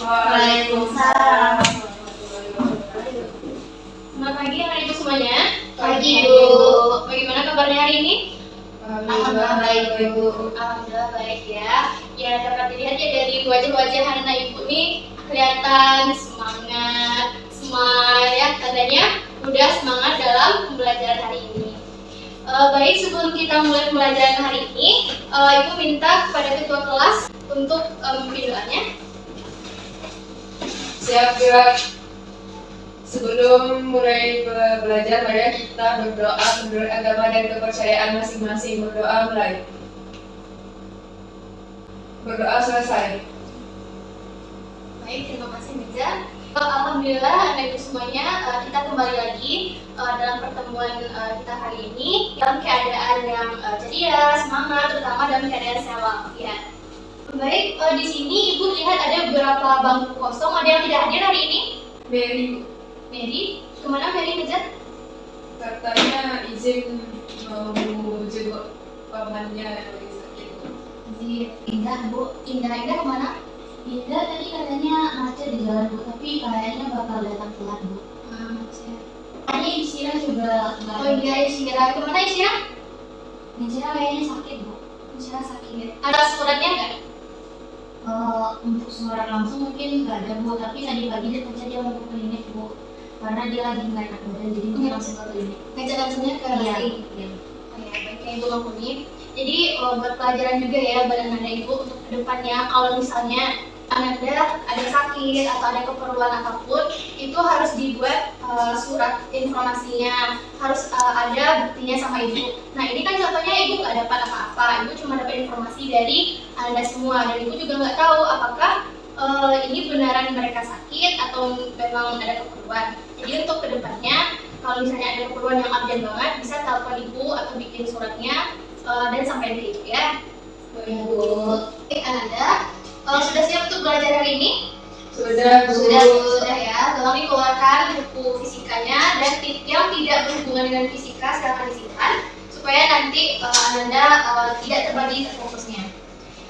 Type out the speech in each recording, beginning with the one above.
Waalaikumsalam. Selamat pagi anak-anak semuanya. Pagi, Bu. Bagaimana kabarnya hari ini? Alhamdulillah baik, Bu. Alhamdulillah baik ya. Ya, dapat dilihat ya dari wajah-wajah anak ibu nih kelihatan semangat, semangat, tandanya udah semangat dalam pembelajaran hari ini. Baik, sebelum kita mulai pembelajaran hari ini, Ibu minta kepada ketua kelas untuk memimpin doanya. Siap, gerak. Sebelum mulai belajar, mari kita berdoa menurut agama dan kepercayaan masing-masing. Berdoa mulai. Berdoa selesai. Baik, terima kasih Mirza. Alhamdulillah anak-anak semuanya, kita kembali lagi dalam pertemuan kita hari ini dalam keadaan yang ceria, semangat, terutama dalam keadaan sehat walafiat. Baik, di sini Ibu lihat ada beberapa bangku kosong. Ada yang tidak hadir hari ini? Mary, kemana Mary Mirza? Katanya izin mau jenguk pamannya yang lagi sakit. Indah, Bu. Indah kemana? Indah tadi katanya macet di jalan, Bu, tapi kayaknya bakal datang telat, Bu. Tadi Isyira juga nggak. Oh iya, Isyira. Kemana Isyira? Isyira kayaknya sakit, Bu. Isyira sakit. Ada suratnya nggak? Untuk surat langsung mungkin nggak ada, Bu, tapi tadi pagi dia kerja dia mau ke klinik, Bu, karena dia lagi nggak enak badan, jadi mungkin langsung ke klinik. Ngecek langsungnya ke Iya. klinik. Oh ya, baik ya Ibu maklumi. Jadi buat pelajaran juga ya buat anak-anak Ibu untuk kedepannya, kalau misalnya Anda ada sakit atau ada keperluan apapun, itu harus dibuat surat informasinya, harus ada buktinya sama Ibu. Nah ini kan contohnya Ibu nggak dapat apa-apa, Ibu cuma dapat informasi dari Anda semua, dan Ibu juga nggak tahu apakah ini beneran mereka sakit atau memang ada keperluan. Jadi untuk kedepannya, kalau misalnya ada keperluan yang urgent banget, bisa telepon Ibu atau bikin suratnya dan sampaikan ke Ibu ya. Bu. Oke, Ananda, sudah siap untuk belajar hari ini? Sudah, Bu. Sudah ya. Tolong dikeluarkan buku fisikanya dan yang tidak berhubungan dengan fisika silakan disimpan supaya nanti Ananda tidak terbagi fokusnya.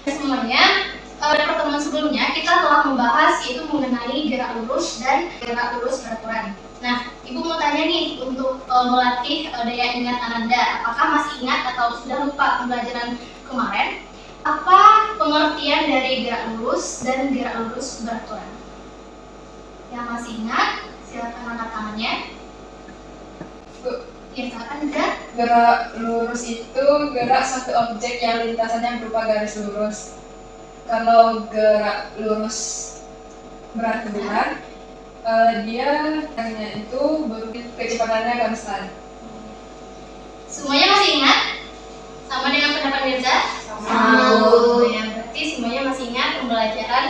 Semuanya, pada pertemuan sebelumnya kita telah membahas yaitu mengenai gerak lurus dan gerak lurus beraturan. Nah, Ibu mau tanya nih untuk melatih daya ingat Ananda, apakah masih ingat atau sudah lupa pembelajaran kemarin? Apa pengertian dari gerak lurus dan gerak lurus beraturan? Yang masih ingat, silakan angkat tangannya. Bu, Ya, silakan Ananda. gerak lurus itu gerak satu objek yang lintasannya berupa garis lurus. Kalau gerak lurus beraturan, dia hanya itu kecepatannya agak besar. Semuanya masih ingat? Sama dengan pendapat Mirza? Sama. Ya, berarti semuanya masih ingat pembelajaran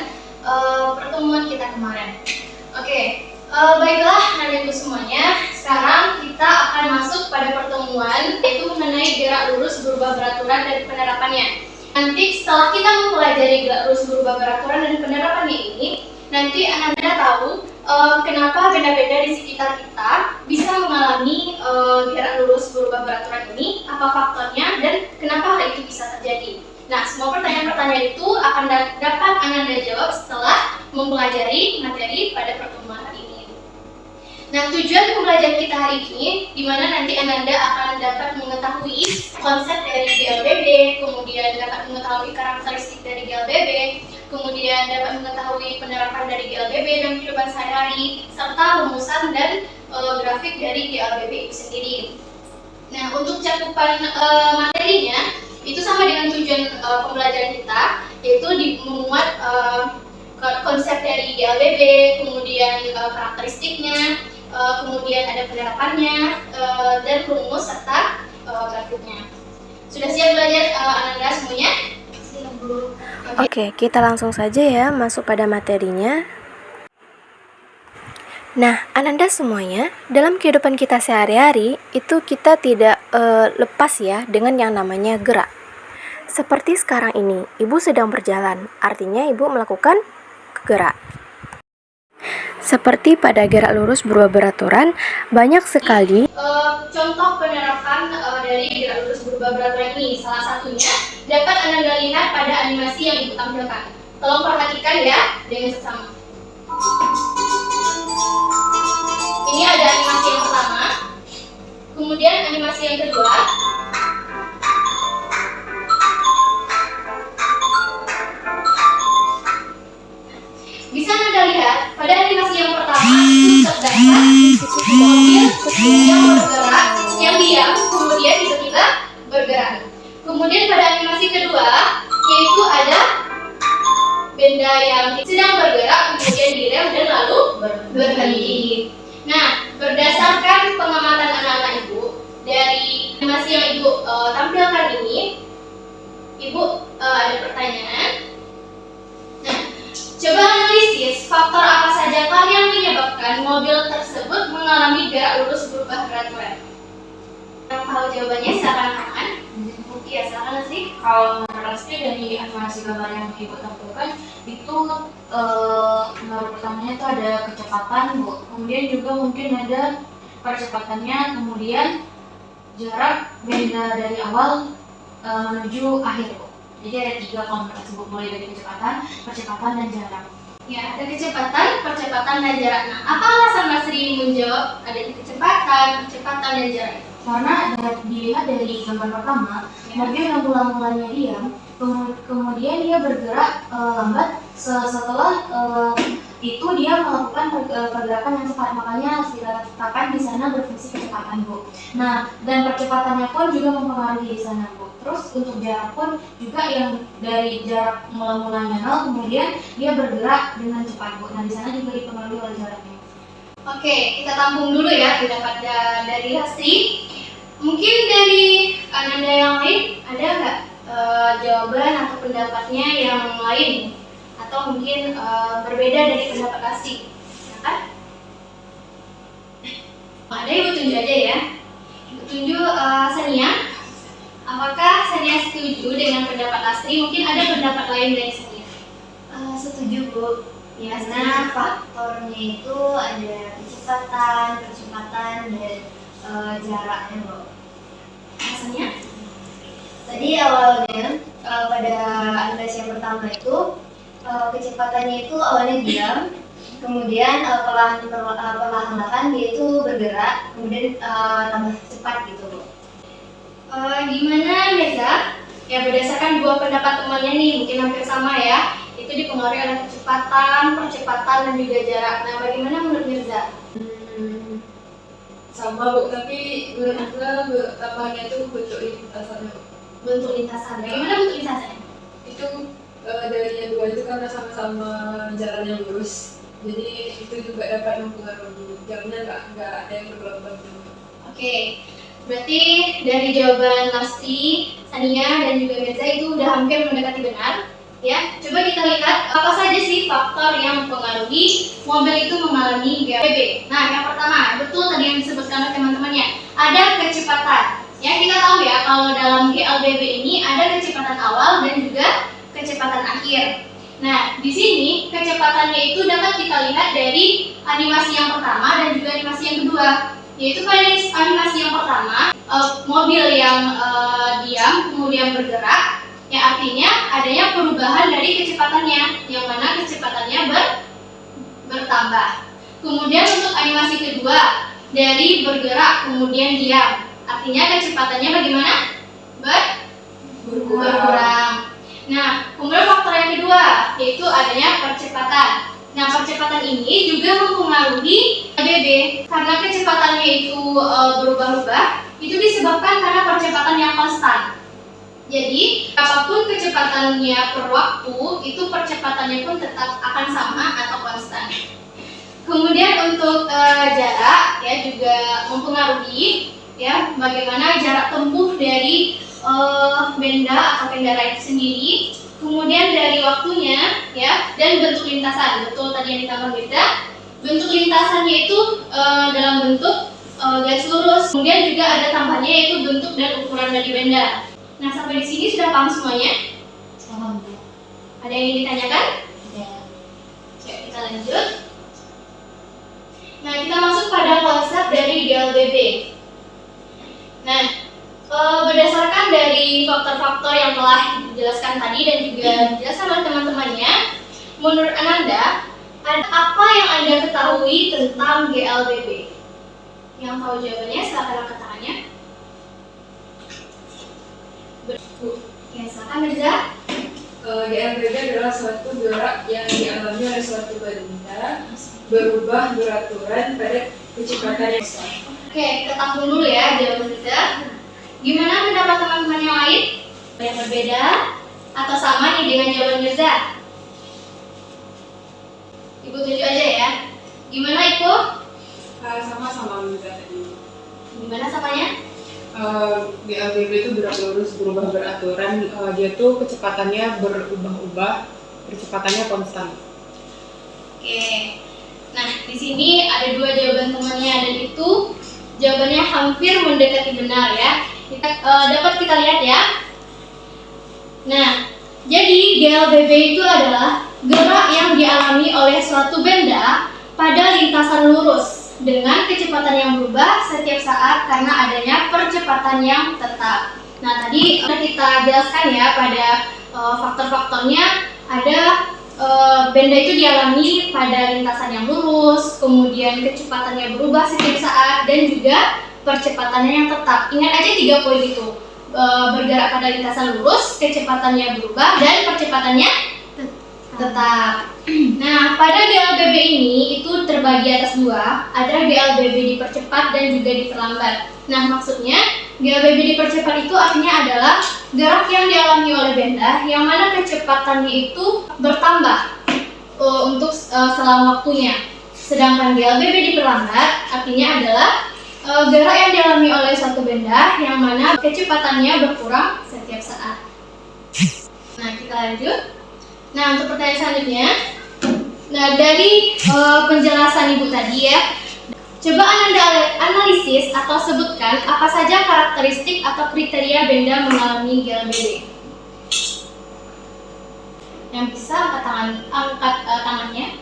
pertemuan kita kemarin. Oke, baiklah anak-anak semuanya. Sekarang kita akan masuk pada pertemuan yaitu mengenai gerak lurus berubah beraturan dan penerapannya. Nanti setelah kita mempelajari gerak lurus berubah beraturan dan penerapannya ini, nanti Anda tahu kenapa benda-benda di sekitar kita bisa mengalami gerak lurus berubah beraturan ini, apa faktornya, dan kenapa hal itu bisa terjadi. Nah, semua pertanyaan-pertanyaan itu akan dapat Anda jawab setelah mempelajari materi pada pertemuan hari ini. Nah, tujuan pembelajaran kita hari ini, di mana nanti Anda akan dapat mengetahui konsep dari GLBB, kemudian dapat mengetahui karakteristik dari GLBB, kemudian dapat mengetahui penerapan dari GLBB dan kehidupan sehari-hari, serta rumusan dan grafik dari GLBB itu sendiri. Nah, untuk cakupan materinya, itu sama dengan tujuan pembelajaran kita, yaitu memuat konsep dari GLBB, kemudian karakteristiknya, kemudian ada penerapannya, dan rumus serta grafiknya. Sudah siap belajar Anda semuanya? Siap, Bu. Oke, kita langsung saja ya masuk pada materinya. Nah, Ananda semuanya, dalam kehidupan kita sehari-hari itu kita tidak lepas ya dengan yang namanya gerak. Seperti sekarang ini, Ibu sedang berjalan, artinya Ibu melakukan gerak. Seperti pada gerak lurus berubah beraturan, banyak sekali contoh penerapan dari gerak lurus berubah beraturan ini. Salah satunya dapat Anda lihat pada animasi yang Ibu tampilkan. Tolong perhatikan ya dengan sesama. Ini ada animasi yang pertama, kemudian animasi yang kedua. Bisa Anda lihat pada animasi yang pertama itu terdapat mobil yang bergerak, yang diam, kemudian tiba-tiba bergerak. Kemudian pada animasi kedua yaitu ada benda yang sedang bergerak, kemudian direm dan lalu berhenti. Nah, berdasarkan pengamatan anak-anak Ibu dari animasi yang Ibu tampilkan ini, Ibu ada pertanyaan. Nah, coba analisis faktor apa saja yang menyebabkan mobil tersebut mengalami gerak lurus berubah berat rem. Yang tahu jawabannya silakan kanan. Iya, silakan sih. Kalau menurut saya dari animasi gambar yang Ibu tampilkan itu menurut pertamanya itu ada kecepatan, Bu. Kemudian juga mungkin ada percepatannya, kemudian jarak benda dari awal menuju akhir, Bu. Jadi ada 3 komponen tersebut, mulai dari percepatan dan jarak. Ya, ada kecepatan, percepatan, dan jarak. Nah, apa alasan Mas Ri menjawab ada kecepatan, dan jarak? Karena dilihat dari gambar pertama, mobil yang mula-mulanya diam, kemudian dia bergerak lambat. Setelah itu dia melakukan pergerakan yang cepat, makanya dikatakan di sana berfungsi kecepatan, Bu. Nah, dan percepatannya pun juga mempengaruhi di sana, Bu. Terus untuk jarak pun juga yang dari jarak mula-mulanya 0, kemudian dia bergerak dengan cepat, Bu. Nah, di sana juga dipengaruhi oleh jaraknya. Oke, kita tampung dulu ya pendapat dari Lastri. Mungkin dari Ananda yang lain ada nggak jawaban atau pendapatnya yang lain, atau mungkin berbeda dari pendapat Lastri? Ya kan? Ada, Ibu tunjuk aja ya. Ibu tunjuk Sania. Apakah Sania setuju dengan pendapat Lastri? Mungkin ada pendapat lain dari Sania. Setuju, Bu. Ya, Karena faktornya itu ada percepatan, dan jaraknya, Bu. Sania? Tadi awalnya pada animasi yang pertama itu kecepatannya itu awalnya diam, kemudian perlahan-lahan dia itu bergerak, kemudian tambah cepat gitu, Bu. Gimana Mirza? Ya, berdasarkan 2 pendapat temannya nih, mungkin hampir sama ya. Itu dipengaruhi oleh kecepatan, percepatan, dan juga jarak. Nah, bagaimana menurut Mirza? Sama, Bu, tapi menurut aku tambahannya itu bentuk lintasannya. Bentuk lintasan. Bagaimana bentuk lintasannya? Itu dari yang 2 itu karena sama-sama jalan yang lurus, jadi itu juga dapat mempengaruhi jalannya, nggak ada yang bergelombang. Oke, berarti dari jawaban Lastri, Sania, dan juga Mirza itu udah hampir mendekati benar. Ya, coba kita lihat apa saja sih faktor yang mempengaruhi mobil itu mengalami GLBB. Nah, yang pertama, betul tadi yang disebutkan oleh teman-temannya, ada kecepatan. Ya, kita tahu ya kalau dalam GLBB ini ada kecepatan awal dan juga kecepatan akhir. Nah, di sini kecepatannya itu dapat kita lihat dari animasi yang pertama dan juga animasi yang kedua. Yaitu pada animasi yang pertama, mobil yang diam kemudian bergerak, yang artinya adanya perubahan dari kecepatannya, yang mana kecepatannya bertambah. Kemudian untuk animasi kedua, dari bergerak kemudian diam, artinya kecepatannya bagaimana? Berkurang. Nah, kemudian faktor yang kedua yaitu adanya percepatan. Nah, percepatan ini juga mempengaruhi BB karena kecepatannya itu berubah-ubah. Itu disebabkan karena percepatan yang konstan. Jadi, apapun kecepatannya per waktu, itu percepatannya pun tetap akan sama atau konstan. Kemudian untuk jarak ya juga mempengaruhi ya bagaimana jarak tempuh dari benda atau kendaraan itu sendiri. Kemudian dari waktunya ya dan bentuk lintasan. Betul tadi yang ditambah beda. Bentuk lintasannya itu dalam bentuk garis lurus. Kemudian juga ada tambahnya yaitu bentuk dan ukuran dari benda. Nah, sampai di sini sudah paham semuanya? Paham, Bu. Ada yang ingin ditanyakan? Ya. Oke, kita lanjut. Nah, kita masuk pada konsep dari GLBB. Nah, berdasarkan dari faktor-faktor yang telah dijelaskan tadi dan juga dijelaskan oleh teman-temannya, menurut Ananda, apa yang Anda ketahui tentang GLBB? Yang tahu jawabannya silakan angkat tangannya. Ya, silakan Mirza. GLBB adalah suatu gerak yang dialami oleh suatu benda berubah beraturan pada kecepatan yang besar. Oke, kita tampung dulu ya jawaban kita. Gimana pendapat teman-teman yang lain? Yang berbeda atau sama nih dengan jawaban Mirza? Ibu tunjuk aja ya. Gimana Ibu? Sama-sama juga tadi. Gimana samanya? GLBB itu gerak lurus berubah beraturan. Dia tuh kecepatannya berubah-ubah, kecepatannya konstan. Oke. Nah, di sini ada dua jawaban temannya dan itu jawabannya hampir mendekati benar ya. Dapat kita lihat ya. Nah, jadi GLBB itu adalah gerak yang dialami oleh suatu benda pada lintasan lurus dengan kecepatan yang berubah setiap saat karena adanya percepatan yang tetap. Nah, tadi sudah kita jelaskan ya pada faktor-faktornya. Ada benda itu dialami pada lintasan yang lurus, kemudian kecepatannya berubah setiap saat, dan juga percepatannya yang tetap. Ingat aja 3 poin itu. Bergerak pada lintasan lurus, kecepatannya berubah, dan percepatannya tetap. Nah, pada GLBB ini itu terbagi atas 2. Ada GLBB dipercepat dan juga diperlambat. Nah, maksudnya GLBB dipercepat itu artinya adalah gerak yang dialami oleh benda yang mana kecepatannya itu bertambah untuk selama waktunya. Sedangkan GLBB diperlambat artinya adalah gerak yang dialami oleh suatu benda yang mana kecepatannya berkurang setiap saat. Nah, kita lanjut. Nah, untuk pertanyaan selanjutnya, nah dari penjelasan Ibu tadi ya, coba Anda analisis atau sebutkan apa saja karakteristik atau kriteria benda mengalami GLBB. Yang bisa angkat tangannya.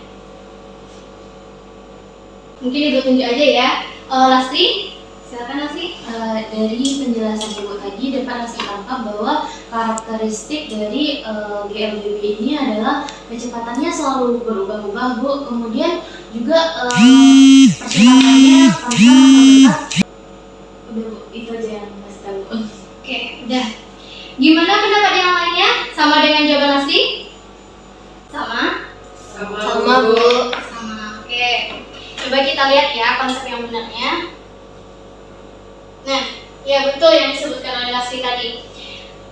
Mungkin Ibu tunjuk aja ya. Lastri, silakan Lastri. Dari penjelasan Ibu tadi dapat Lastri tangkap bahwa karakteristik dari GLBB ini adalah kecepatannya selalu berubah-ubah, Bu. Kemudian juga percepatannya tetap. Udah, Bu, itu aja yang Mas tahu. Oke, udah. Gimana pendapat yang lainnya? Sama dengan jawaban Lastri? Sama? Sama, Bu. Sama. Oke. Coba kita lihat ya konsep yang benarnya. Nah, ya betul yang disebutkan oleh Lastri tadi.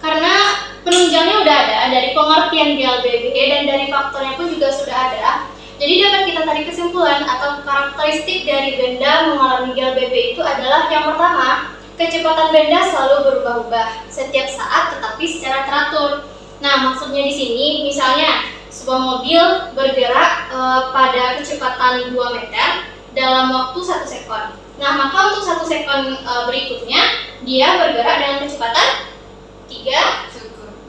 Karena penunjangnya udah ada dari pengertian GLBB dan dari faktornya pun juga sudah ada. Jadi dapat kita tarik kesimpulan atau karakteristik dari benda mengalami GLBB itu adalah yang pertama, kecepatan benda selalu berubah-ubah setiap saat tetapi secara teratur. Nah, maksudnya di sini misalnya sebuah mobil bergerak pada kecepatan 2 meter dalam waktu 1 sekon. Nah, maka untuk 1 sekon berikutnya dia bergerak dengan kecepatan 3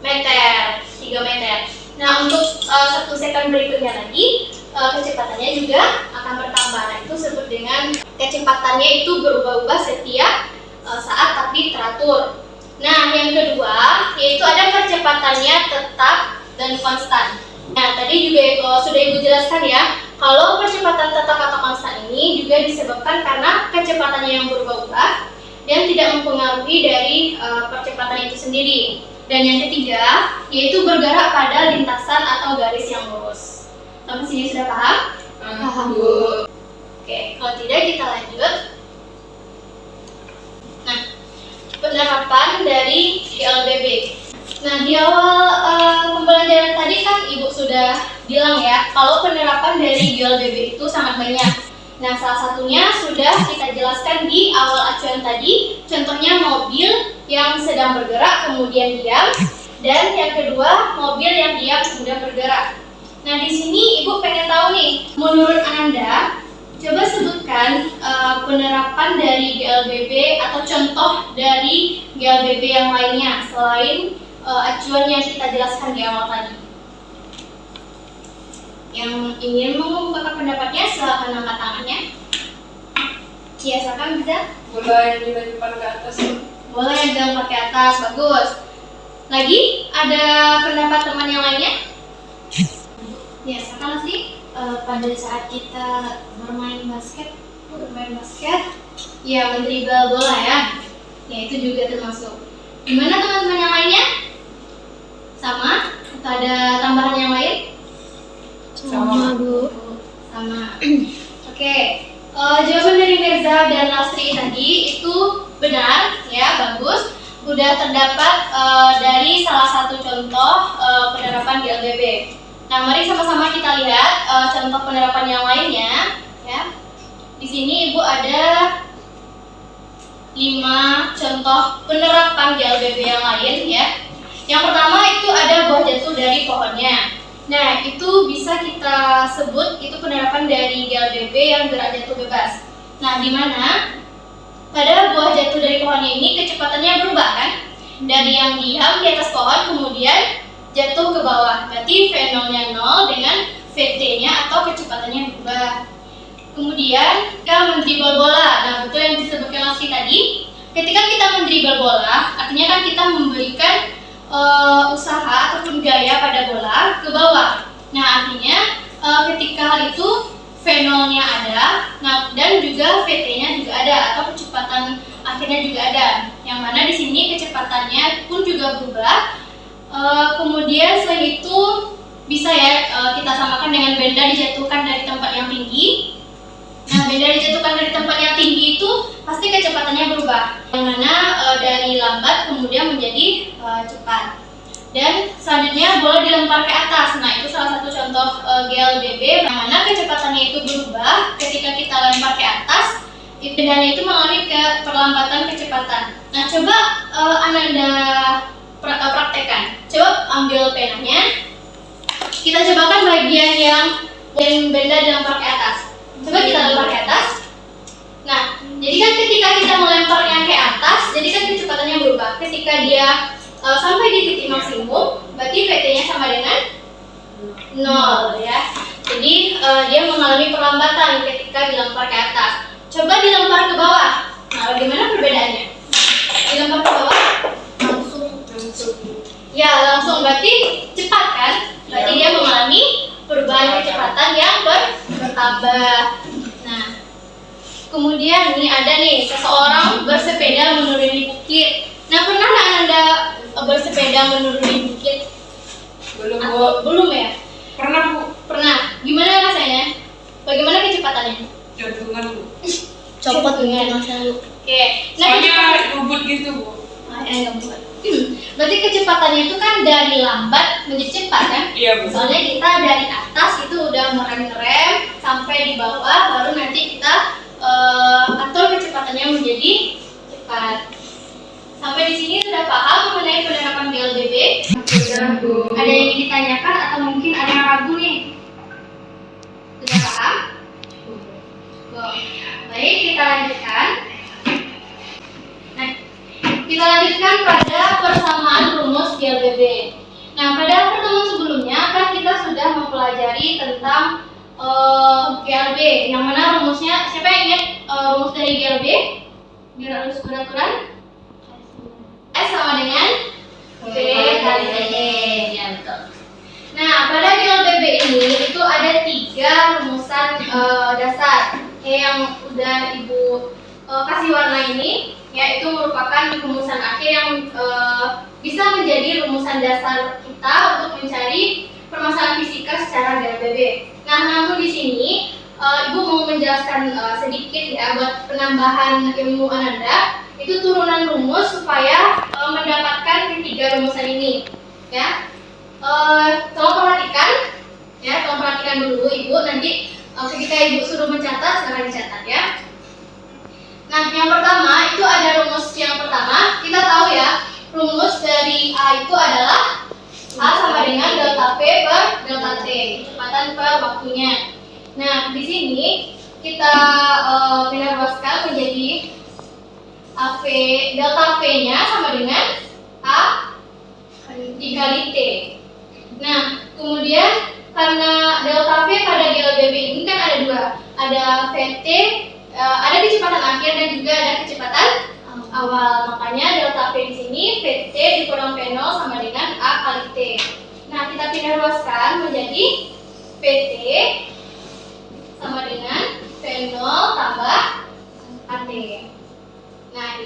meter. Nah, untuk 1 sekon berikutnya lagi kecepatannya juga akan bertambah. Nah, itu disebut dengan kecepatannya itu berubah-ubah setiap saat tapi teratur. Nah, yang kedua yaitu ada kecepatannya tetap dan konstan. Nah, tadi juga sudah Ibu jelaskan ya, kalau percepatan tetap atau konstan ini juga disebabkan karena kecepatannya yang berubah-ubah dan tidak mempengaruhi dari percepatan itu sendiri. Dan yang ketiga, yaitu bergerak pada lintasan atau garis yang lurus. Sampai sini sudah paham? Paham, Bu. Oke, kalau tidak kita lanjut. Nah, penerapan dari GLBB. Nah, di awal pembelajaran tadi kan Ibu sudah bilang ya, kalau penerapan dari GLBB itu sangat banyak. Nah, salah satunya sudah kita jelaskan di awal acuan tadi, contohnya mobil yang sedang bergerak kemudian diam, dan yang kedua mobil yang diam kemudian bergerak. Nah, di sini Ibu pengen tahu nih, menurut Anda, coba sebutkan penerapan dari GLBB atau contoh dari GLBB yang lainnya selain acuan yang kita jelaskan di awal tadi. Yang ingin mengungkapkan pendapatnya silakan angkat tangannya. Ya, silakan bisa. Boleh dilempar ke atas, Bu. Boleh dilempar ke atas, bagus. Lagi ada pendapat teman yang lainnya? Ya, silakan sih. Pada saat kita bermain basket, Ya, mendribal bola ya. Ya, itu juga termasuk. Gimana teman-teman yang lainnya? Sama? Atau ada tambahan yang lain? Sama. Bu. Sama. Oke. Jawaban dari Mirza dan Lastri tadi itu benar, ya, bagus. Udah terdapat dari salah satu contoh penerapan di LBB. Nah, mari sama-sama kita lihat contoh penerapan yang lainnya, ya. Di sini Ibu ada 5 contoh penerapan di LBB yang lain, ya. Yang pertama itu ada buah jatuh dari pohonnya. Nah, itu bisa kita sebut itu penerapan dari GLBB yang gerak jatuh bebas. Nah, di mana pada buah jatuh dari pohonnya ini kecepatannya berubah kan? Dari yang diam di atas pohon kemudian jatuh ke bawah. Berarti V0-nya 0 dengan VT-nya atau kecepatannya berubah. Kemudian kita mendribal bola. Nah, betul yang disebutkan Lastri tadi. Ketika kita mendribal bola, artinya kan kita memberikan usaha ataupun gaya pada bola ke bawah. Nah, artinya ketika hal itu V0-nya ada, nah, dan juga VT-nya juga ada atau kecepatan akhirnya juga ada. Yang mana di sini kecepatannya pun juga berubah. Kemudian selain itu bisa ya kita samakan dengan benda dijatuhkan dari tempat yang tinggi. Nah, benda dijatuhkan dari tempat yang tinggi itu pasti kecepatannya berubah, yang mana dari lambat kemudian menjadi cepat. Dan selanjutnya bola dilempar ke atas. Nah, itu salah satu contoh GLBB, yang mana kecepatannya itu berubah ketika kita lempar ke atas. Bendanya itu mengalami perlambatan kecepatan. Nah, coba Ananda praktekkan. Coba ambil penanya. Kita cobakan bagian yang benda dilempar ke atas. Coba kita lempar ke atas. Nah, jadi kan ketika kita melemparnya ke atas, jadi kan kecepatannya berubah. Ketika dia sampai di titik maksimum, berarti VT-nya sama dengan 0 ya. Jadi dia mengalami perlambatan ketika dilempar ke atas. Coba dilempar ke bawah. Nah, bagaimana perbedaannya? Dilempar ke bawah? Langsung. Ya, langsung berarti cepat kan? Berarti dia mengalami perubahan kecepatan yang bertambah. Nah, kemudian nih ada nih seseorang bersepeda menuruni bukit. Nah, pernah nggak Anda bersepeda menuruni bukit? Belum, Bu. Belum ya? Pernah, Bu. Pernah. Gimana rasanya? Bagaimana kecepatannya? Jantungan, Bu. Copot dengan masa. Oke. Nah, Soalnya ngebut gitu, Bu. ngebut. Berarti kecepatannya itu kan dari lambat menjadi cepat kan? Iya, Bu. Soalnya kita dari atas itu udah ngerem sampai di bawah, baru nanti kita atur kecepatannya menjadi cepat. Sampai di sini sudah paham mengenai penerapan GLBB? Sudah, Bu. Ada yang ingin ditanyakan atau mungkin ada yang ragu nih? Sudah paham? Baik, kita lanjutkan. Nah, kita lanjutkan pada persamaan rumus GLBB. Nah, pada pertemuan sebelumnya kan kita sudah mempelajari tentang GLB, yang mana rumusnya, siapa yang ingat rumus dari GLB? Biar harus beraturan. S sama dengan V kali T. Ya, betul. Nah, pada GLBB ini itu ada 3 rumusan dasar. Yang udah Ibu kasih warna ini, yaitu merupakan rumusan akhir yang bisa menjadi rumusan dasar kita untuk mencari permasalahan fisika secara GLBB. Nah, namun di sini Ibu mau menjelaskan sedikit ya buat penambahan ilmu Ananda. Itu turunan rumus supaya mendapatkan ketiga rumusan ini, ya. Tolong perhatikan, ya. Tolong perhatikan dulu Ibu. Nanti ketika Ibu suruh mencatat, silahkan dicatat ya. Nah, yang pertama itu ada rumus yang pertama. Kita tahu ya, rumus dari A itu adalah A sama dengan delta P per delta T, kecepatan per waktunya. Nah, di sini kita pindah ruaskan menjadi AV, delta P-nya sama dengan A dikali T. Nah, kemudian karena delta P pada GLBB ini kan ada 2, ada VT, ada kecepatan akhir dan juga ada kecepatan awal. Makanya delta P di sini VT dikurang V0 sama dengan A kali T. Nah, kita pindah ruaskan menjadi PT sama dengan V0 tambah AT.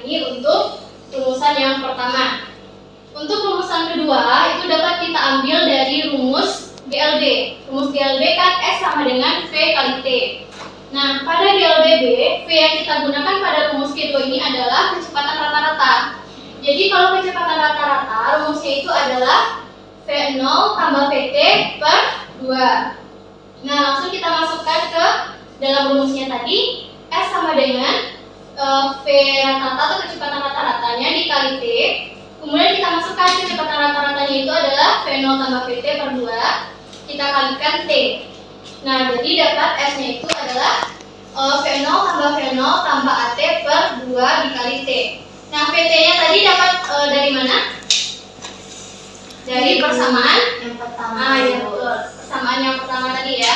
ini untuk rumusan yang pertama. Untuk rumusan kedua itu dapat kita ambil dari rumus GLB. Rumus GLB kan S sama dengan V kali T. Nah, pada GLBB, V yang kita gunakan pada rumus kedua ini adalah kecepatan rata-rata. Jadi kalau kecepatan rata-rata, rumusnya itu adalah V0 tambah VT per 2. Nah, langsung kita masukkan ke dalam rumusnya tadi. S sama dengan V rata-rata atau kecepatan rata-ratanya dikali T. Kemudian kita masukkan kecepatan rata-ratanya itu adalah V0 tambah VT per 2. Kita kalikan T. Nah, jadi dapat S-nya itu adalah V0 tambah V0 tambah AT per 2 dikali T. Nah, VT-nya tadi dapat dari mana? Dari persamaan yang pertama. ya betul. Persamaan yang pertama tadi ya.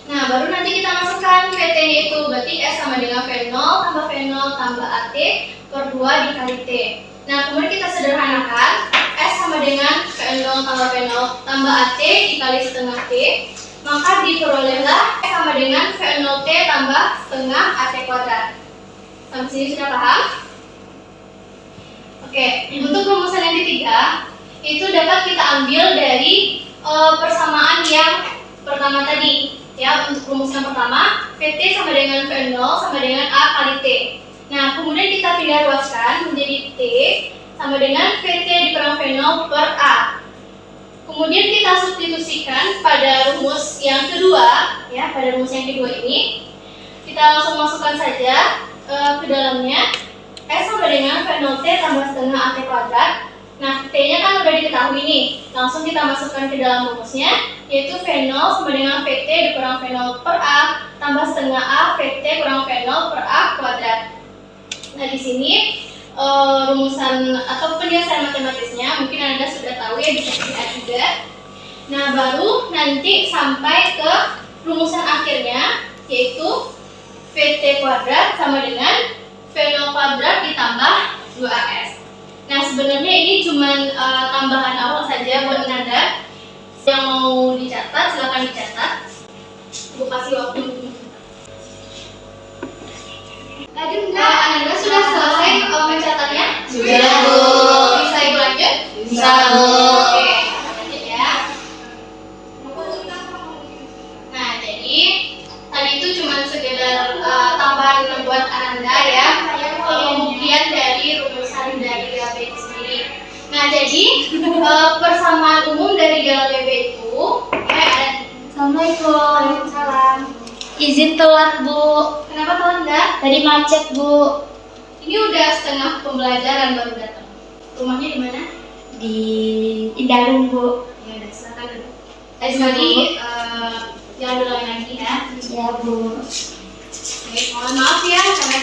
Nah, baru nanti kita masukkan VT-nya itu. Berarti S sama dengan V0 tambah V0 tambah AT per 2 dikali T. Nah, kemudian kita sederhanakan. S sama dengan V0 tambah V0 tambah AT dikali setengah T. Maka diperolehlah S sama dengan V0T tambah setengah AT kuadrat. Sampai sini sudah paham? Oke, untuk rumusan yang ketiga itu dapat kita ambil dari persamaan yang pertama tadi. Ya, untuk rumus yang pertama, VT sama dengan V0 sama dengan A kali T. Nah, kemudian kita pindah ruaskan menjadi T sama dengan VT dikurang V0 per A. Kemudian kita substitusikan pada rumus yang kedua, ya, pada rumus yang kedua ini kita langsung masukkan saja ke dalamnya. S sama dengan V0T tambah setengah AT kuadrat. Nah, T-nya kan udah diketahui nih. Langsung kita masukkan ke dalam rumusnya, yaitu V0 sama dengan VT dikurang V0 per A tambah setengah A VT kurang V0 per A kuadrat. Nah, di sini rumusan atau penyelesaian matematisnya mungkin Anda sudah tahu ya, bisa dilihat juga. Nah, baru nanti sampai ke rumusan akhirnya, yaitu VT kuadrat sama dengan V0 kuadrat ditambah 2AS. Nah, sebenarnya ini cuma tambahan awal saja buat Anda. Yang mau dicatat, silakan dicatat. Ibu kasih waktu. Anda sudah selesai mencatatnya? Sudah, Bu. Bisa Ibu lanjut? Bisa, Bu. Oke, lanjut ya. Nah, jadi tadi itu cuma sekedar tambahan buat Anda ya. Kemudian dari rumusan dari GLB itu sendiri. Nah, jadi persamaan umum dari GLB itu ya ada. Assalamualaikum. Waalaikumsalam. Izin telat, Bu. Kenapa telat enggak? Tadi macet, Bu. Ini udah setengah pembelajaran baru datang. Rumahnya di mana? Di Indarung, Bu. Ya udah, silakan duduk. Sekali jangan ulangi lagi ya. Ya, Bu. Oke, mohon maaf ya karena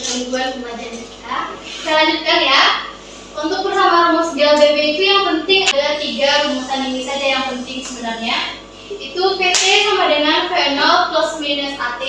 gangguan pembelajaran kita. Saya lanjutkan ya. Untuk persamaan rumus GLBB itu yang penting ada 3 rumusan ini saja yang penting sebenarnya. Itu VT sama dengan V0 plus minus AT,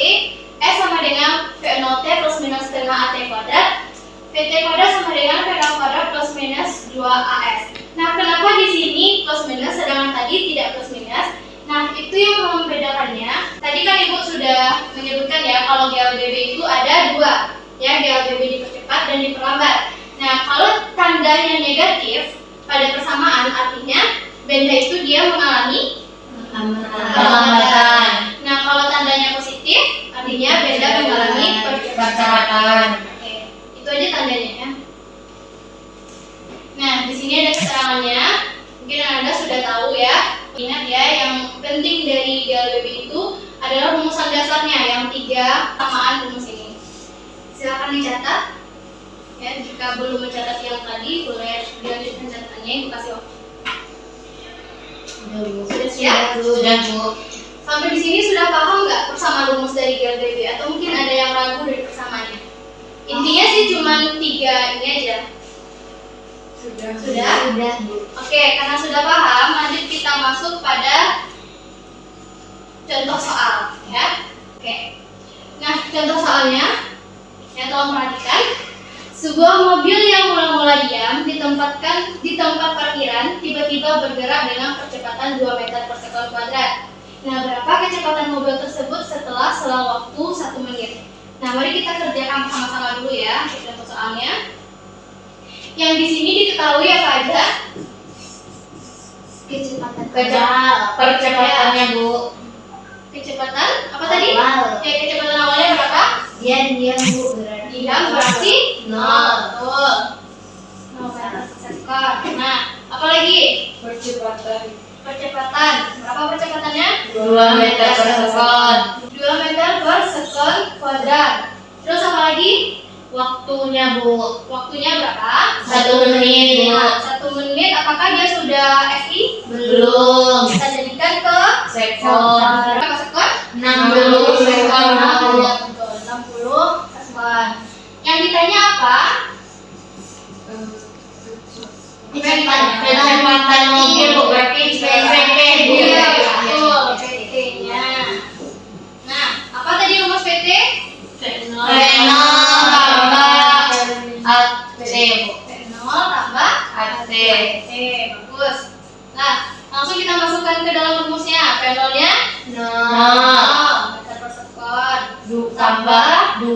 S sama dengan V0T plus minus setengah AT kuadrat, VT kuadrat sama dengan V0 kuadrat plus minus 2AS. Nah, kenapa di sini plus minus sedangkan tadi tidak plus minus? Nah, itu yang membedakannya. Tadi kan Ibu sudah menyebutkan ya kalau GLBB itu ada 2, ya, GLBB dipercepat dan diperlambat. Nah, kalau tandanya negatif pada persamaan artinya benda itu dia mengalami perlambatan. Nah, kalau tandanya positif artinya benda mengalami percepatan. Oke, itu aja tandanya ya. Nah, di sini ada keterangannya. Mungkin Anda sudah tahu ya. Ingat ya, yang penting dari GLBB itu adalah rumusan dasarnya yang 3 samaan rumus ini. Silakan dicatat. Ya, jika belum mencatat yang tadi, boleh dilanjutkan catatannya. Ibu kasih waktu. Sudah siap? Sudah, Bu. Sampai di sini sudah paham nggak persamaan rumus dari GLBB? Atau mungkin ada yang ragu dari persamaannya? Intinya sih cuma 3 ini aja. Sudah? Sudah, Bu. Oke, karena sudah paham, lanjut kita masuk pada contoh soal, ya. Oke. Nah, contoh soalnya, ya, tolong perhatikan. Sebuah mobil yang mula-mula diam di tempat parkiran tiba-tiba bergerak dengan kecepatan 2 meter per sekon kuadrat. Nah, berapa kecepatan mobil tersebut setelah selang waktu 1 menit? Nah, mari kita kerjakan sama-sama dulu ya contoh soalnya. Yang di sini diketahui apa aja? Percepatannya Bu. Kecepatan apa tadi? Awal. Oke, kecepatan awalnya berapa? Diam Bu berarti. Diam berarti 0. 0. Betul. 0 meter per second. Nah, apa lagi? Percepatan Percepatan. Berapa percepatannya? 2 meter per second. 2 meter per second kuadrat. Terus apa lagi? Waktunya Bu. Waktunya berapa? 1 menit Bu. Nah, 1 menit apakah dia sudah SI? Belum. Kita jadikan ke Sekon. berapa sekon? 60 sekon. 60 sekon. Yang ditanya apa? Kecepatan mobil Bu berarti VT Bu. Iya, betul. PT-nya. Nah, apa tadi rumus PT? Renal tambah AC Bu. P0 tambah AC. PT. Bagus. Nah, langsung kita masukkan ke dalam rumusnya. P0-nya 0 meter per sekon. tambah 2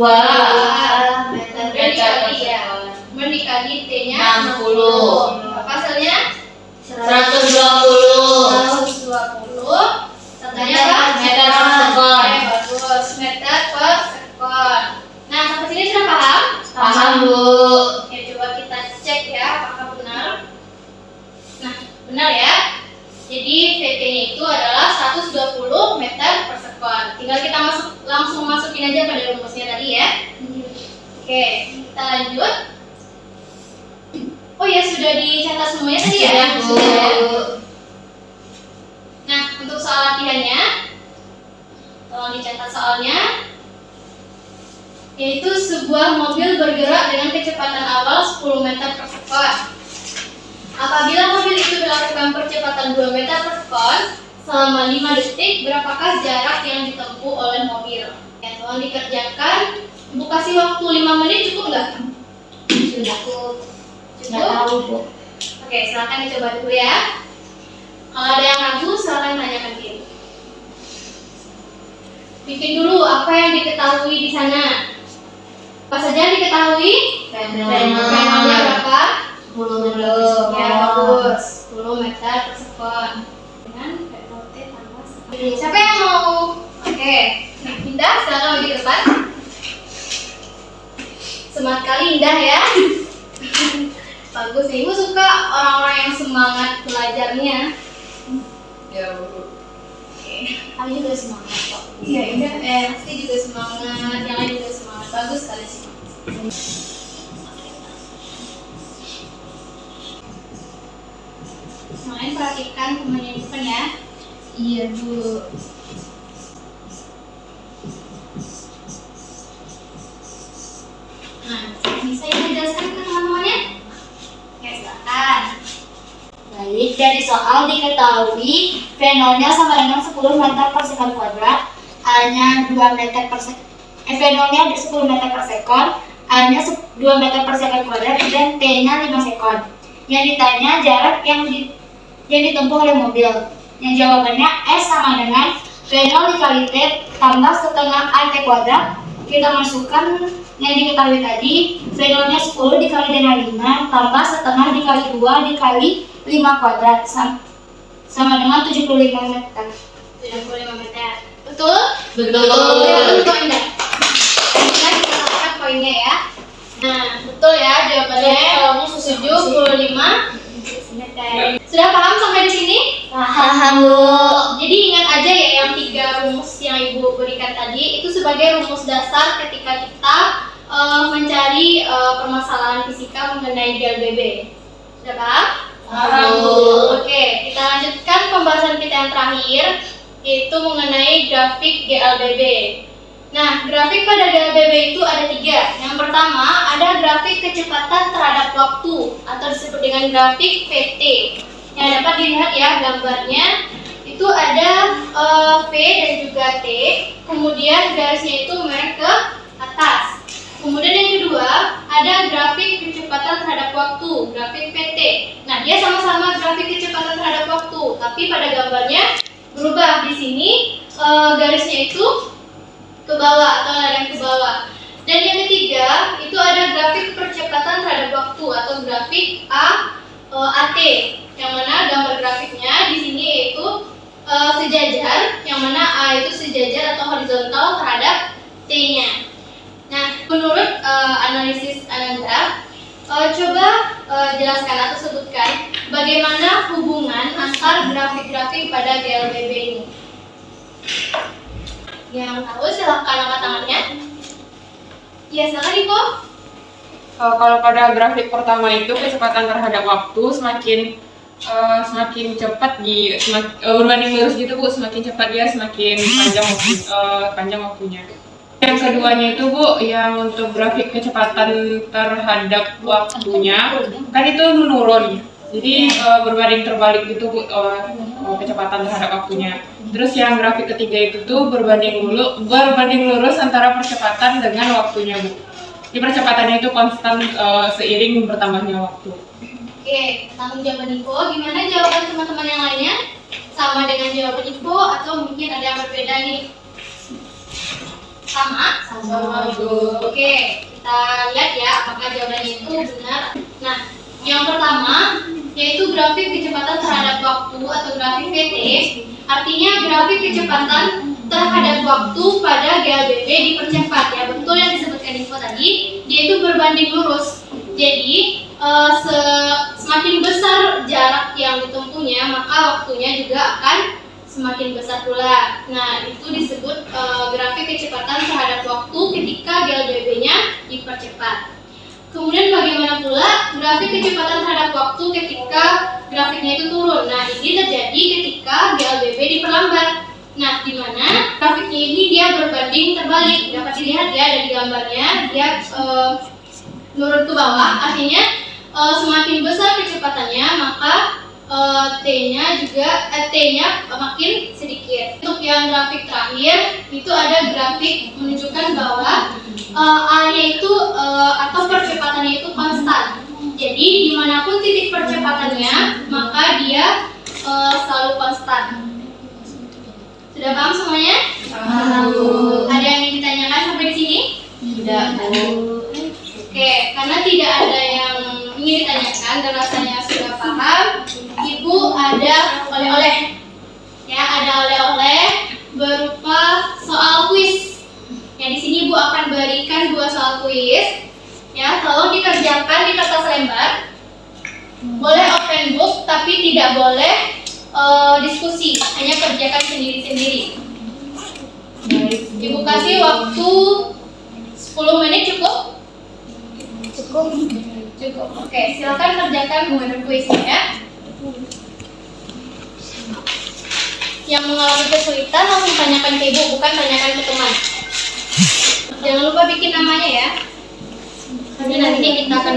meter meter per dikali ya. second. Dikali T-nya 60. Berapa hasilnya? 120 120. Satunya apa? meter per second. Oke, bagus. Meter per sekon. Nah, sampai sini sudah paham? Paham Bu. Oke, coba kita cek ya apakah benar. Nah, benar ya. Jadi VT-nya itu adalah 120 meter per sekon. Tinggal kita langsung masukin aja pada rumusnya tadi ya. Oke, kita lanjut. Oh ya, sudah dicatat semuanya tadi ya? Sudah Bu. Nah, untuk soal latihannya, tolong dicatat soalnya. Yaitu sebuah mobil bergerak dengan kecepatan awal 10 meter per sekon. Apabila mobil itu dilakukan percepatan 2 meter per sekon selama 5 detik, berapakah jarak yang ditempuh oleh mobil? Ya, tolong dikerjakan. Ibu kasih waktu 5 menit cukup nggak? Cukup. Nggak Cukup? tahu Bu. Oke, silakan dicoba dulu ya. Kalau ada yang ragu, silakan tanyakan diri. Bikin dulu apa yang diketahui di sana. Apa saja yang diketahui? Renalnya berapa? 10 meter per second. Ya, bagus. 10 meter per sekon. Dengan VT tambah sekon. Siapa yang mau? Oke. Nah, Indah, silakan maju ke depan. Semangat kali Indah ya. Bagus nih, Ibu suka orang-orang yang semangat belajarnya. ya Bu. Kami juga semangat kok. Iya, Indah. Pasti juga semangat, yang lain juga semangat. Bagus sekali semangat. Yang lain perhatikan temannya di depan ya. Iya Bu. Nah, bisa Ibu jelaskan ke teman-temannya? Ya, silakan. Baik, dari soal diketahui V0-nya sama dengan 10 meter per sekon kuadrat, A-nya 2 meter per sekon. V0-nya 10 meter per sekon, A-nya 2 meter per sekon kuadrat, dan T-nya 5 sekon. Yang ditanya jarak yang ditempuh oleh mobil. Yang jawabannya S sama dengan V0 dikali T tambah setengah A T kuadrat. Kita masukkan yang diketahui tadi, V0-nya 10 dikali dengan 5 tambah setengah dikali 2 dikali 5 kuadrat sama dengan 75 meter. 75 meter. Betul? Betul. Betul, Indah. Indah kita lihat poinnya ya. Nah, betul ya jawabannya. 75 meter. Sudah paham sampai di sini? Paham Bu. Jadi ingat aja ya yang 3 rumus yang Ibu berikan tadi itu sebagai rumus dasar ketika kita mencari permasalahan fisika mengenai GLBB. Sudah paham? Paham Bu. Oke, kita lanjutkan pembahasan kita yang terakhir yaitu mengenai grafik GLBB. Nah, grafik pada GLBB itu ada 3. Yang pertama ada grafik kecepatan terhadap waktu atau disebut dengan grafik PT. Yang dapat dilihat ya gambarnya itu ada V dan juga T, kemudian garisnya itu merah ke atas. Kemudian yang kedua ada grafik kecepatan terhadap waktu, grafik PT. Nah, dia sama-sama grafik kecepatan terhadap waktu, tapi pada gambarnya berubah. Di sini garisnya itu ke bawah atau ladang ke bawah. Dan yang ketiga itu ada grafik percepatan terhadap waktu atau grafik AT, yang mana gambar grafiknya di sini yaitu sejajar, yang mana A itu sejajar atau horizontal terhadap T-nya. Nah, menurut analisis Ananda, coba jelaskan atau sebutkan bagaimana hubungan antar grafik-grafik pada GLBB ini. Yang tahu silahkan angkat tangannya. Ya, silakan Iko. Kalau pada grafik pertama itu kecepatan terhadap waktu semakin cepat berbanding lurus gitu Bu, semakin cepat dia semakin panjang waktunya. Yang keduanya itu Bu, yang untuk grafik kecepatan terhadap waktunya kan itu menurun. Jadi berbanding terbalik gitu Bu, kecepatan terhadap waktunya. Terus yang grafik ketiga itu tuh berbanding lurus antara percepatan dengan waktunya Bu. Jadi percepatannya itu konstan seiring bertambahnya waktu. Oke, tanggung jawaban Iko. Gimana jawaban teman-teman yang lainnya? Sama dengan jawaban Iko atau mungkin ada yang berbeda nih? Sama? Sama. Oke, kita lihat ya apakah jawabannya itu benar. Nah, yang pertama yaitu grafik kecepatan terhadap waktu atau grafik VT. Artinya grafik kecepatan terhadap waktu pada GLBB dipercepat ya, betul yang disebutkan info tadi, dia itu berbanding lurus. Jadi semakin besar jarak yang ditempuhnya, maka waktunya juga akan semakin besar pula. Nah, itu disebut grafik kecepatan terhadap waktu ketika GLBB-nya dipercepat. Kemudian bagaimana pula grafik kecepatan terhadap waktu ketika grafiknya itu turun. Nah, ini terjadi ketika GLBB diperlambat. Nah, di mana grafiknya ini dia berbanding terbalik. Dapat dilihat ya ada di gambarnya, dia nurun ke bawah. Artinya semakin besar kecepatannya, maka T-nya makin sedikit. Untuk yang grafik terakhir itu ada grafik menunjukkan bahwa A-nya itu atau percepatannya itu konstan. Jadi dimanapun titik percepatannya, maka dia selalu konstan. Sudah paham semuanya? Ada yang ingin ditanyakan sampai di sini? Tidak, Bu. Oke, karena tidak ada yang ingin ditanyakan dan rasanya sudah paham, Ibu ada oleh-oleh. Ya, ada oleh-oleh berupa soal kuis. Ya, di sini Ibu akan berikan 2 soal kuis. Ya, tolong dikerjakan di kertas lembar. Boleh open book, tapi tidak boleh diskusi, hanya kerjakan sendiri-sendiri. Ibu kasih waktu 10 menit cukup? Cukup. Oke, silakan kerjakan kuisnya ya. Yang mengalami kesulitan langsung tanyakan ke Ibu, bukan tanyakan ke teman. Jangan lupa bikin namanya ya. Karena nantinya kita akan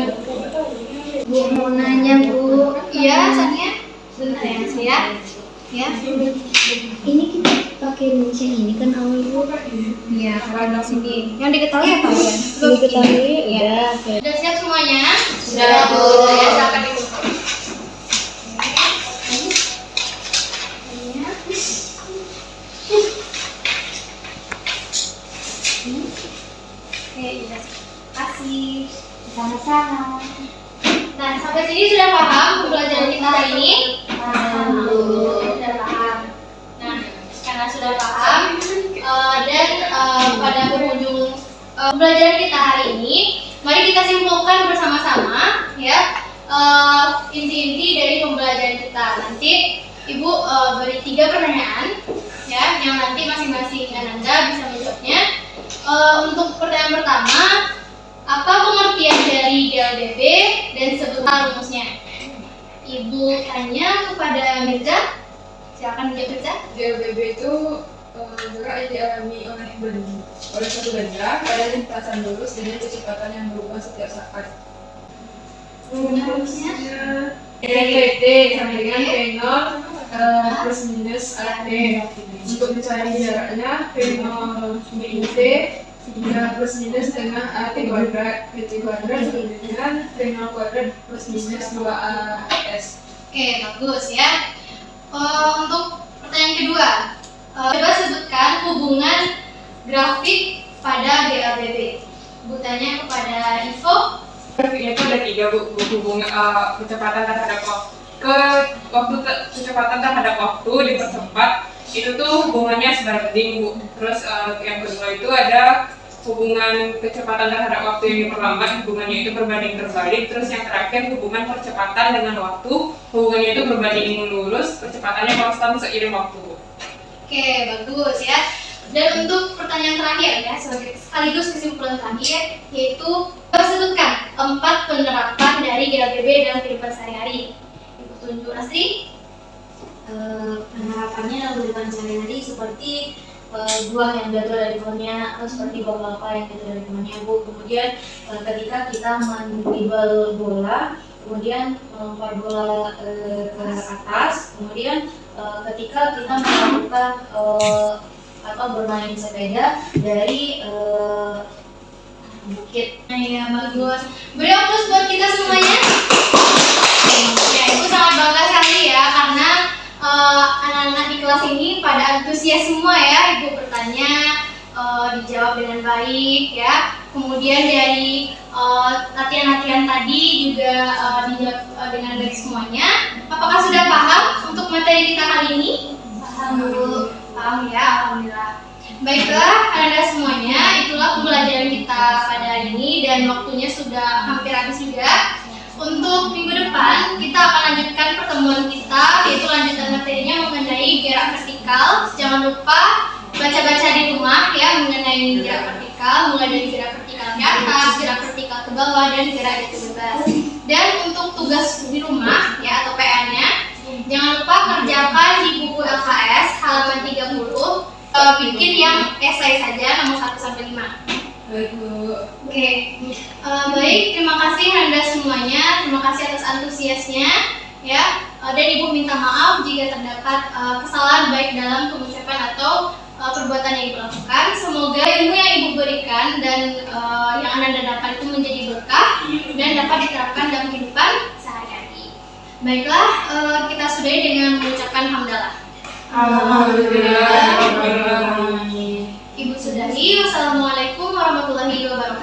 Bu, mau nanya Bu. Iya, Sania. Ya. Ya. Ini kita pakai Indonesia ini kan awal Bu. Iya, kalau di sini. Yang diketahui apa ya? Diketahui Ya. Sudah siap semuanya? Sudah, Bu. Ya, silakan Ibu. Oke, sudah. Kasih. Sama-sama. Nah, sampai sini sudah paham pembelajaran kita hari ini? Sudah paham. Nah, karena sudah paham dan pada penghujung pembelajaran kita hari ini, mari kita simpulkan bersama-sama ya inti-inti dari pembelajaran kita. Nanti Ibu beri 3 pertanyaan ya, yang nanti masing-masing Ananda bisa menjawabnya. Untuk pertanyaan pertama, apa pengertian dari GLBB dan sebutkan rumusnya? Ibu tanya kepada Mirza. Silakan menjawab Mirza. GLBB itu gerak yang dialami oleh satu benda pada lintasan lurus dengan kecepatan yang berubah setiap saat. Rumusnya? PT sama dengan P0 plus minus AT. Untuk mencari jaraknya P0 min T 3 plus minus dengan AT kuadrat. PT kuadrat sama dengan P0 kuadrat plus minus 2AS. Oke, bagus ya. Untuk pertanyaan kedua, coba sebutkan hubungan grafik pada GLBB? Bu tanya kepada Ivo. Grafiknya itu ada 3 Bu, hubungan kecepatan terhadap kecepatan terhadap waktu dipercepat itu tuh hubungannya sebanding Bu. Terus yang kedua itu ada hubungan kecepatan terhadap waktu yang diperlambat, hubungannya itu berbanding terbalik. Terus yang terakhir hubungan percepatan dengan waktu, hubungannya itu berbanding lurus, percepatannya konstan seiring waktu. Oke, bagus ya. Dan untuk pertanyaan terakhir ya, sekaligus kesimpulan terakhir, yaitu sebutkan 4 penerapan dari GLBB dalam kehidupan sehari-hari. Ibu tunjuk Asri. Penerapannya dalam kehidupan sehari-hari seperti buah yang jatuh dari pohonnya, atau seperti buah kelapa yang jatuh dari pohonnya Bu. Kemudian ketika kita mendribble bola, kemudian melempar bola ke atas, kemudian ketika kita melakukan atau bermain sepeda dari bukit. Iya, bagus. Beri aplaus buat kita semuanya. Ya, Ibu sangat bangga sekali ya, karena anak-anak di kelas ini pada antusias semua ya. Ibu bertanya, dijawab dengan baik ya. Kemudian dari latihan-latihan tadi juga dijawab dengan baik semuanya. Apakah sudah paham untuk materi kita kali ini? Paham Bu. Paham ya, alhamdulillah. Baiklah, Anda semuanya, itulah pembelajaran kita pada hari ini dan waktunya sudah hampir habis juga. Untuk minggu depan, kita akan lanjutkan pertemuan kita, yaitu lanjutan materinya mengenai gerak vertikal. Jangan lupa baca-baca di rumah ya mengenai gerak vertikal, mulai dari gerak vertikal ke atas, gerak vertikal ke bawah, dan gerak itu bebas. Dan untuk tugas di rumah ya atau PR-nya, jangan lupa kerjakan di buku LKS halaman 30, bikin yang esai saja nomor 1 sampai 5. Baik Bu. Oke, baik, terima kasih Anda semuanya, terima kasih atas antusiasnya ya. Dan Ibu minta maaf jika terdapat kesalahan baik dalam pengucapan atau perbuatan yang Ibu lakukan. Semoga ilmu yang Ibu berikan dan yang Anda dapat itu menjadi berkah dan dapat diterapkan dalam kehidupan sehari-hari. Baiklah, kita sudahi dengan mengucapkan hamdalah. Alhamdulillah. Ibu sudahi. Wassalamualaikum warahmatullahi wabarakatuh.